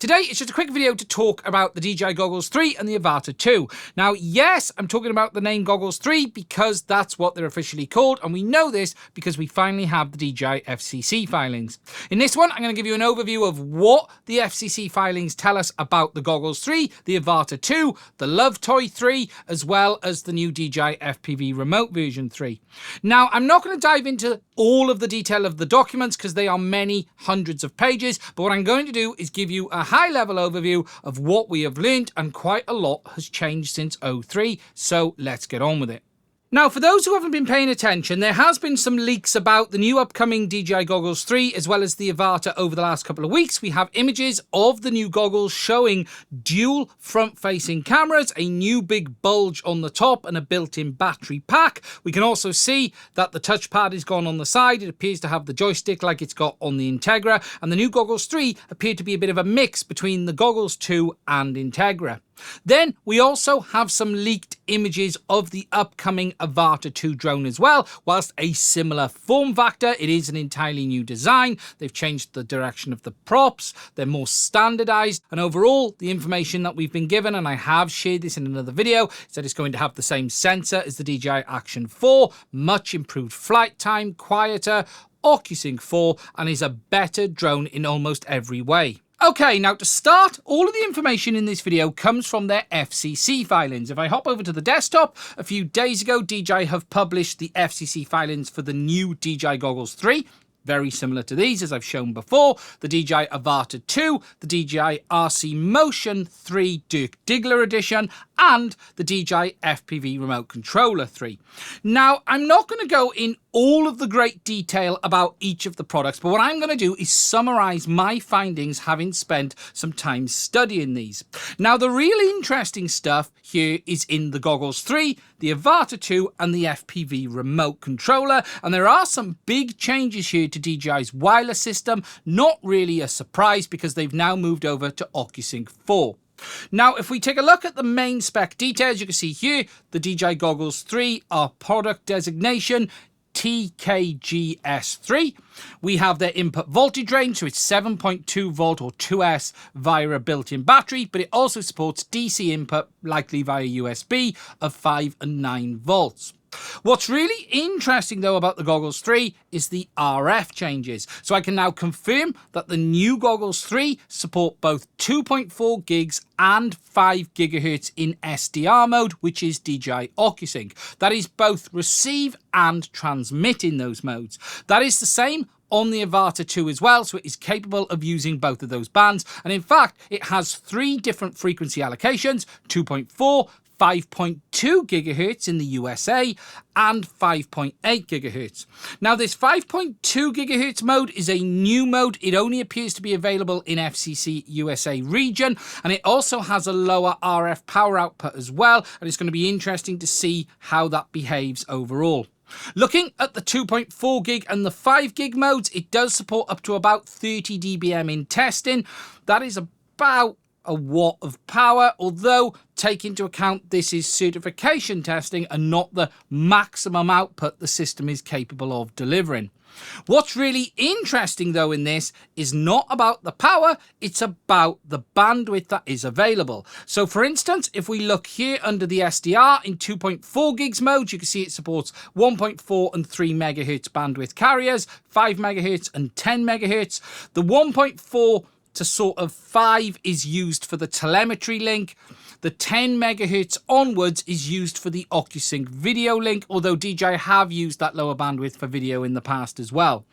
Today, it's just a quick video to talk about the DJI Goggles 3 and the Avata 2. Now, yes, I'm talking about the name Goggles 3 because that's what they're officially called, and we know this because we finally have the DJI FCC filings. In this one, I'm going to give you an overview of what the FCC filings tell us about the Goggles 3, the Avata 2, the Love Toy 3, as well as the new DJI FPV Remote version 3. Now, I'm not going to dive into all of the detail of the documents because they are many hundreds of pages, but what I'm going to do is give you a high-level overview of what we have learned, and quite a lot has changed since 03, so let's get on with it. Now, for those who haven't been paying attention, there has been some leaks about the new upcoming DJI Goggles 3 as well as the Avata over the last couple of weeks. We have images of the new goggles showing dual front-facing cameras, a new big bulge on the top and a built-in battery pack. We can also see that the touchpad is gone on the side. It appears to have the joystick like it's got on the Integra, and the new Goggles 3 appear to be a bit of a mix between the Goggles 2 and Integra. Then we also have some leaked images of the upcoming Avata 2 drone as well. Whilst a similar form factor, it is an entirely new design. They've changed the direction of the props, they're more standardized, and overall the information that we've been given, and I have shared this in another video, is that it's going to have the same sensor as the DJI Action 4, much improved flight time, quieter, OcuSync 4, and is a better drone in almost every way. Okay, now to start, all of the information in this video comes from their FCC filings. If I hop over to the desktop, a few days ago, DJI have published the FCC filings for the new DJI Goggles 3. Very similar to these, as I've shown before, the DJI Avata 2, the DJI RC Motion 3 Dirk Diggler Edition, and the DJI FPV Remote Controller 3. Now, I'm not going to go in all of the great detail about each of the products, but what I'm going to do is summarize my findings having spent some time studying these. Now, the really interesting stuff here is in the Goggles 3, the Avata 2, and the FPV Remote Controller, and there are some big changes here to DJI's wireless system. Not really a surprise because they've now moved over to OcuSync 4. Now, if we take a look at the main spec details, you can see here the DJI Goggles 3 are product designation TKGS3. We have their input voltage range, so it's 7.2 volt or 2S via a built-in battery, but it also supports DC input, likely via USB, of 5 and 9 volts. What's really interesting though about the Goggles 3 is the RF changes. So I can now confirm that the new Goggles 3 support both 2.4 gigs and 5 gigahertz in SDR mode, which is DJI OcuSync. That is both receive and transmit in those modes. That is the same on the Avata 2 as well, so it is capable of using both of those bands. And in fact, it has 3 different frequency allocations: 2.4, 5.2 gigahertz in the USA, and 5.8 gigahertz. Now, this 5.2 gigahertz mode is a new mode. It only appears to be available in FCC USA region, and it also has a lower RF power output as well, and it's going to be interesting to see how that behaves overall. Looking at the 2.4 gig and the 5 gig modes, it does support up to about 30 dBm in testing. That is about a watt of power, although take into account this is certification testing and not the maximum output the system is capable of delivering. What's really interesting though in this is not about the power, it's about the bandwidth that is available. So for instance, if we look here under the SDR in 2.4 gigs mode, you can see it supports 1.4 and 3 megahertz bandwidth carriers, 5 megahertz and 10 megahertz. The 1.4 to sort of 5 is used for the telemetry link. The 10 megahertz onwards is used for the OcuSync video link, although DJI have used that lower bandwidth for video in the past as well.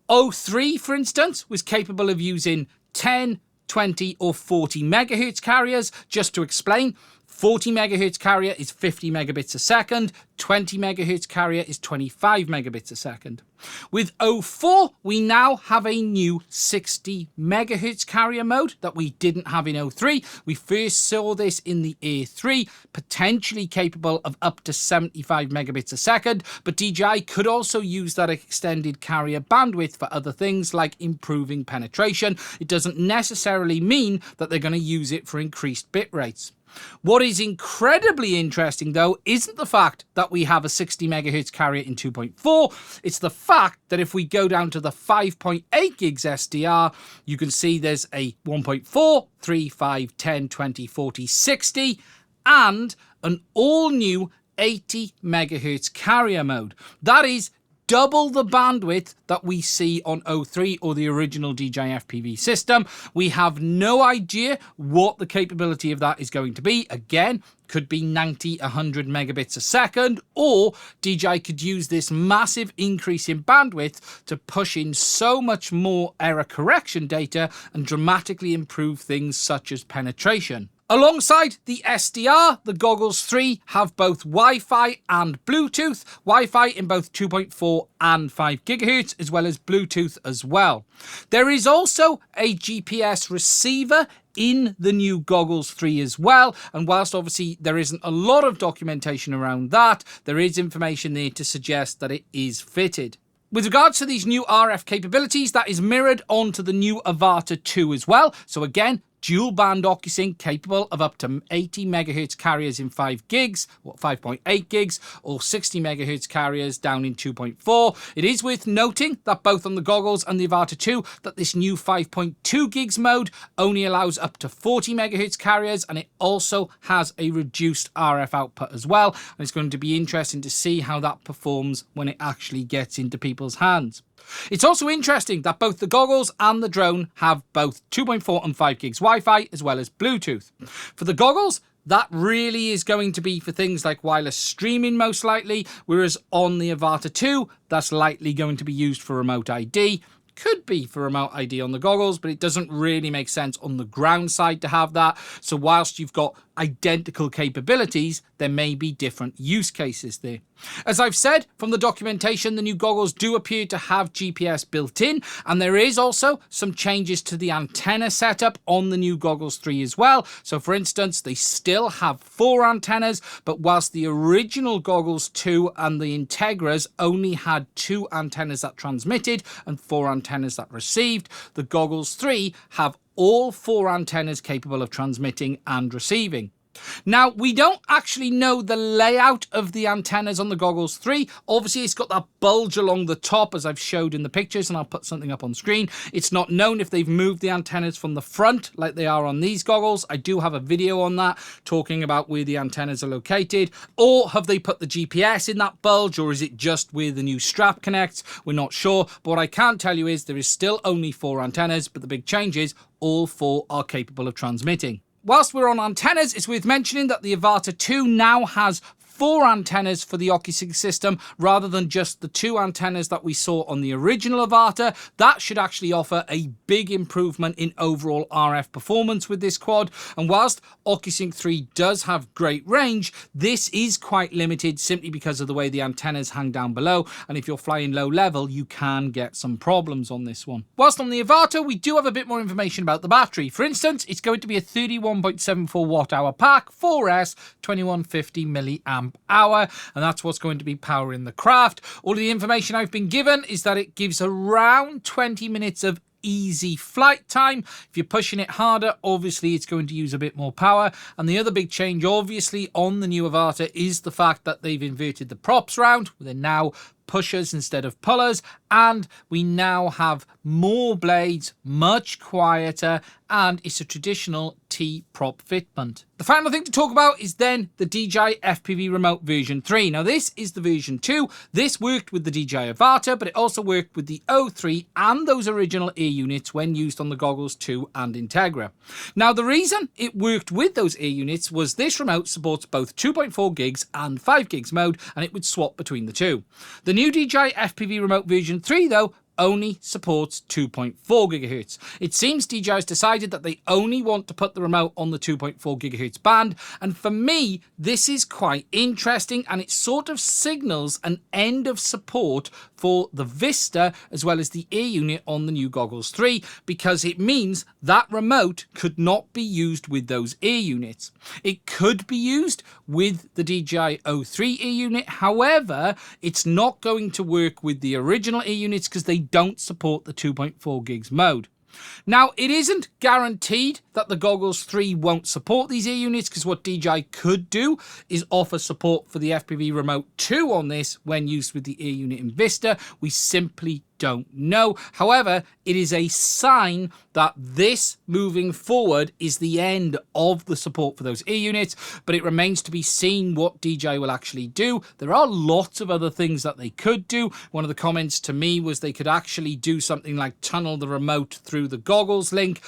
03, for instance, was capable of using 10, 20 or 40 megahertz carriers. Just to explain, 40 megahertz carrier is 50 megabits a second, 20 megahertz carrier is 25 megabits a second. With 04, we now have a new 60 megahertz carrier mode that we didn't have in 03. We first saw this in the Air 3, potentially capable of up to 75 megabits a second, but DJI could also use that extended carrier bandwidth for other things like improving penetration. It doesn't necessarily mean that they're going to use it for increased bit rates. What is incredibly interesting though isn't the fact that we have a 60 megahertz carrier in 2.4. It's the fact that if we go down to the 5.8 gigs SDR, you can see there's a 1.4, 3, 5, 10, 20, 40, 60, and an all-new 80 megahertz carrier mode. That is double the bandwidth that we see on O3 or the original DJI FPV system. We have no idea what the capability of that is going to be. Again, could be 90, 100 megabits a second, or DJI could use this massive increase in bandwidth to push in so much more error correction data and dramatically improve things such as penetration. Alongside the SDR, the Goggles 3 have both Wi-Fi and Bluetooth, Wi-Fi in both 2.4 and 5 gigahertz, as well as Bluetooth as well. There is also a GPS receiver in the new Goggles 3 as well, and whilst obviously there isn't a lot of documentation around that, there is information there to suggest that it is fitted. With regards to these new RF capabilities, that is mirrored onto the new Avata 2 as well. So again, dual band OcuSync capable of up to 80 megahertz carriers in 5 gigs, or 5.8 gigs, or 60 megahertz carriers down in 2.4. It is worth noting that both on the Goggles and the Avata 2, that this new 5.2 gigs mode only allows up to 40 megahertz carriers, and it also has a reduced RF output as well. And it's going to be interesting to see how that performs when it actually gets into people's hands. It's also interesting that both the Goggles and the drone have both 2.4 and 5 gigs Wi-Fi as well as Bluetooth. For the Goggles, that really is going to be for things like wireless streaming most likely, whereas on the Avata 2, that's likely going to be used for remote ID. Could be for remote ID on the Goggles, but it doesn't really make sense on the ground side to have that. So whilst you've got identical capabilities, there may be different use cases there. As I've said, from the documentation, the new Goggles do appear to have GPS built in, and there is also some changes to the antenna setup on the new Goggles 3 as well. So for instance, they still have 4 antennas, but whilst the original Goggles 2 and the Integras only had 2 antennas that transmitted and 4 antennas that received, the Goggles 3 have all 4 antennas capable of transmitting and receiving. Now, we don't actually know the layout of the antennas on the Goggles 3. Obviously, it's got that bulge along the top, as I've showed in the pictures, and I'll put something up on screen. It's not known if they've moved the antennas from the front like they are on these goggles. I do have a video on that, talking about where the antennas are located. Or have they put the GPS in that bulge, or is it just where the new strap connects? We're not sure. But what I can tell you is there is still only 4 antennas, but the big change is all 4 are capable of transmitting. Whilst we're on antennas, it's worth mentioning that the Avata 2 now has 4 antennas for the OcuSync system rather than just the 2 antennas that we saw on the original Avata. That should actually offer a big improvement in overall RF performance with this quad. And whilst OcuSync 3 does have great range, this is quite limited simply because of the way the antennas hang down below. And if you're flying low level, you can get some problems on this one. Whilst on the Avata, we do have a bit more information about the battery. For instance, it's going to be a 31.74 watt hour pack, 4S, 2150 milliamp hour, and that's what's going to be powering the craft. All of the information I've been given is that it gives around 20 minutes of easy flight time. If you're pushing it harder, obviously it's going to use a bit more power. And the other big change obviously on the new Avata is the fact that they've inverted the props round. They're now pushers instead of pullers, and we now have more blades, much quieter, and it's a traditional T-prop fitment. The final thing to talk about is then the DJI FPV Remote version 3. Now this is the version 2. This worked with the DJI Avata, but it also worked with the O3 and those original air units when used on the Goggles 2 and Integra. Now the reason it worked with those air units was this remote supports both 2.4 gigs and 5 gigs mode, and it would swap between the two. The new DJI FPV Remote version 3 though only supports 2.4 gigahertz. It seems DJI has decided that they only want to put the remote on the 2.4 gigahertz band, and for me this is quite interesting, and it sort of signals an end of support for the Vista as well as the air unit on the new Goggles 3, because it means that remote could not be used with those air units. It could be used with the DJI O3 air unit, however it's not going to work with the original air units because they don't support the 2.4 gigs mode. Now, it isn't guaranteed that the Goggles 3 won't support these ear units, because what DJI could do is offer support for the FPV Remote 2 on this when used with the ear unit in Vista. We simply don't know. However, it is a sign that this moving forward is the end of the support for those ear units, but it remains to be seen what DJI will actually do. There are lots of other things that they could do. One of the comments to me was they could actually do something like tunnel the remote through the goggles link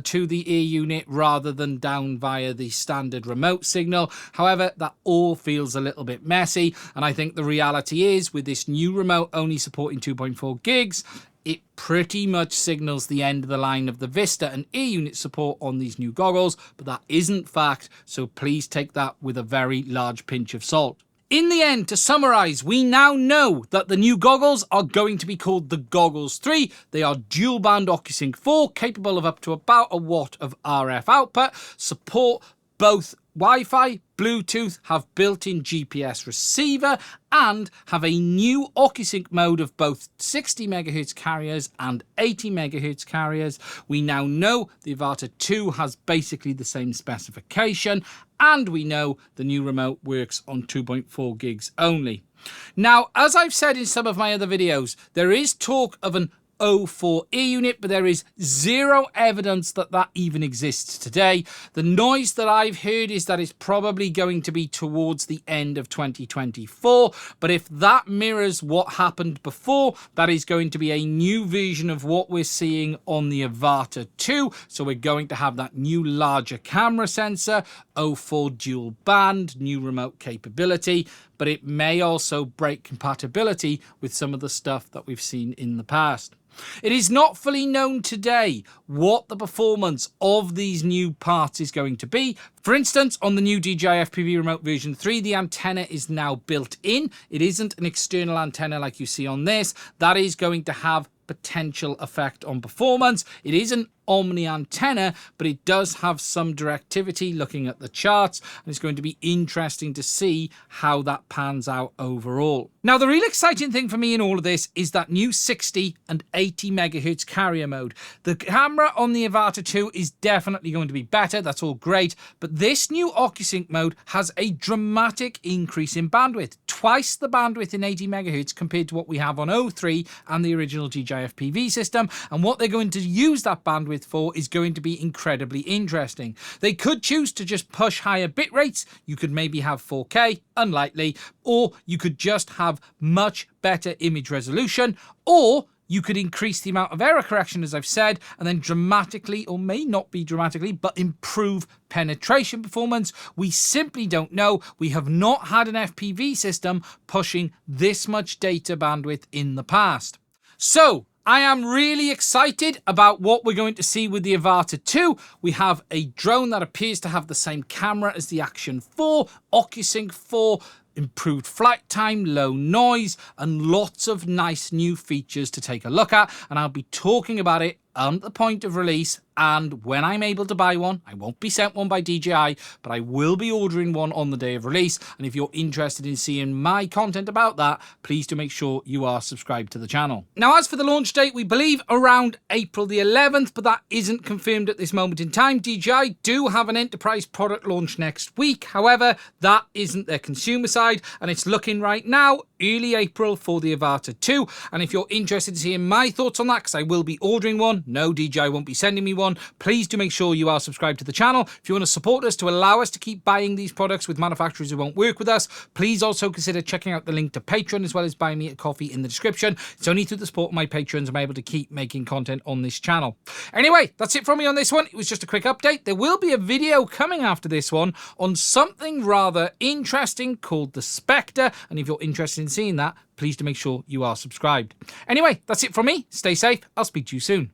to the ear unit rather than down via the standard remote signal. However, that all feels a little bit messy, and I think the reality is with this new remote only supporting 2.4 gigs, it pretty much signals the end of the line of the Vista and ear unit support on these new goggles, but that isn't fact, so please take that with a very large pinch of salt. In the end, to summarize, we now know that the new goggles are going to be called the Goggles 3. They are dual band OcuSync 4, capable of up to about a watt of RF output, support both Wi-Fi, Bluetooth, have built-in GPS receiver, and have a new OcuSync mode of both 60 MHz carriers and 80 MHz carriers. We now know the Avata 2 has basically the same specification, and we know the new remote works on 2.4 gigs only. Now, as I've said in some of my other videos, there is talk of an O4 ear unit, but there is zero evidence that that even exists today. The noise that I've heard is that it's probably going to be towards the end of 2024, but if that mirrors what happened before, that is going to be a new version of what we're seeing on the Avata 2. So we're going to have that new larger camera sensor, O4 dual band, new remote capability, but it may also break compatibility with some of the stuff that we've seen in the past. It is not fully known today what the performance of these new parts is going to be. For instance, on the new DJI FPV Remote version 3, the antenna is now built in. It isn't an external antenna like you see on this. That is going to have potential effect on performance. It is an Omni antenna, but it does have some directivity looking at the charts, and it's going to be interesting to see how that pans out overall. Now, the real exciting thing for me in all of this is that new 60 and 80 MHz carrier mode. The camera on the Avata 2 is definitely going to be better, that's all great, but this new OcuSync mode has a dramatic increase in bandwidth, twice the bandwidth in 80 MHz compared to what we have on O3 and the original DJI FPV system, and what they're going to use that bandwidth for is going to be incredibly interesting. They could choose to just push higher bit rates. You could maybe have 4K, unlikely, or you could just have much better image resolution, or you could increase the amount of error correction, as I've said, and then dramatically, or may not be dramatically, but improve penetration performance. We simply don't know. We have not had an FPV system pushing this much data bandwidth in the past. So, I am really excited about what we're going to see with the Avata 2. We have a drone that appears to have the same camera as the Action 4, OcuSync 4, improved flight time, low noise, and lots of nice new features to take a look at. And I'll be talking about it at the point of release, and when I'm able to buy one. I won't be sent one by DJI, but I will be ordering one on the day of release. And if you're interested in seeing my content about that, please do make sure you are subscribed to the channel. Now, as for the launch date, we believe around April the 11th, but that isn't confirmed at this moment in time. DJI do have an enterprise product launch next week. However, that isn't their consumer side, and it's looking right now early April for the Avata 2. And if you're interested in seeing my thoughts on that, because I will be ordering one, no, DJI won't be sending me one, please do make sure you are subscribed to the channel. If you want to support us to allow us to keep buying these products with manufacturers who won't work with us, please also consider checking out the link to Patreon as well as buying me a coffee in the description. It's only through the support of my patrons I'm able to keep making content on this channel. Anyway, that's it from me on this one. It was just a quick update. There will be a video coming after this one on something rather interesting called the Spectre, and if you're interested in seeing that, please do make sure you are subscribed. Anyway, that's it from me. Stay safe. I'll speak to you soon.